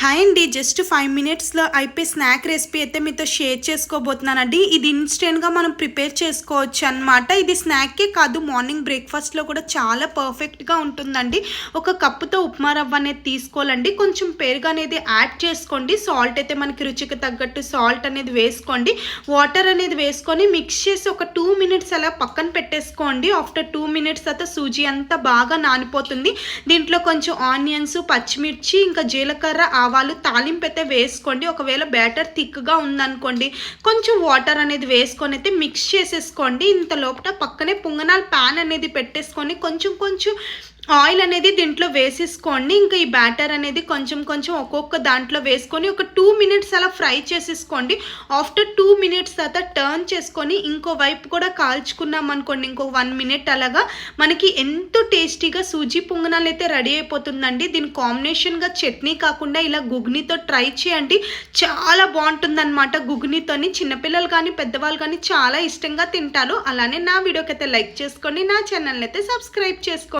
Hi అండి, just 5 మినిట్స్లో అయిపోయి స్నాక్ రెసిపీ అయితే మీతో షేర్ చేసుకోబోతున్నానండి. ఇది ఇన్స్టెంట్గా మనం ప్రిపేర్ చేసుకోవచ్చు అనమాట. ఇది స్నాక్కే కాదు, మార్నింగ్ బ్రేక్ఫాస్ట్లో కూడా చాలా పర్ఫెక్ట్గా ఉంటుందండి. ఒక కప్పుతో ఉప్మా రవ్వ అనేది తీసుకోవాలండి. కొంచెం పెరుగు అనేది యాడ్ చేసుకోండి. సాల్ట్ అయితే మనకి రుచికి తగ్గట్టు సాల్ట్ అనేది వేసుకోండి. వాటర్ అనేది వేసుకొని మిక్స్ చేసి ఒక 2 మినిట్స్ అలా పక్కన పెట్టేసుకోండి. ఆఫ్టర్ 2 మినిట్స్ తర్వాత సూజీ అంతా బాగా నానిపోతుంది. దీంట్లో కొంచెం ఆనియన్స్, పచ్చిమిర్చి, ఇంకా జీలకర్ర, ఆవాలు తాలింపు అయితే వేసుకోండి. ఒకవేళ బ్యాటర్ థిక్గా ఉందనుకోండి, కొంచెం వాటర్ అనేది వేసుకొని అయితే మిక్స్ చేసేసుకోండి. ఇంత లోపల పక్కనే పొంగనాలు ప్యాన్ అనేది పెట్టేసుకొని కొంచెం కొంచెం ఆయిల్ అనేది దీంట్లో వేసేసుకోండి. ఇంకా ఈ బ్యాటర్ అనేది కొంచెం కొంచెం ఒక్కొక్క దాంట్లో వేసుకొని ఒక 2 మినిట్స్ అలా ఫ్రై చేసేసుకోండి. ఆఫ్టర్ 2 మినిట్స్ తర్వాత టర్న్ చేసుకొని ఇంకో వైపు కూడా కాల్చుకున్నాం అనుకోండి, ఇంకో 1 మినిట్ అలాగా మనకి ఎంతో టేస్టీగా సూజీ పొంగనాలు అయితే రెడీ అయిపోతుందండి. దీని కాంబినేషన్గా చట్నీ కాకుండా ఇలా గుగ్నీతో ట్రై చేయండి, చాలా బాగుంటుందన్నమాట. గుగ్నీతోని చిన్నపిల్లలు కానీ పెద్దవాళ్ళు కానీ చాలా ఇష్టంగా తింటారు. అలానే నా వీడియోకి అయితే లైక్ చేసుకోండి, నా ఛానల్ అయితే సబ్స్క్రైబ్ చేసుకోండి.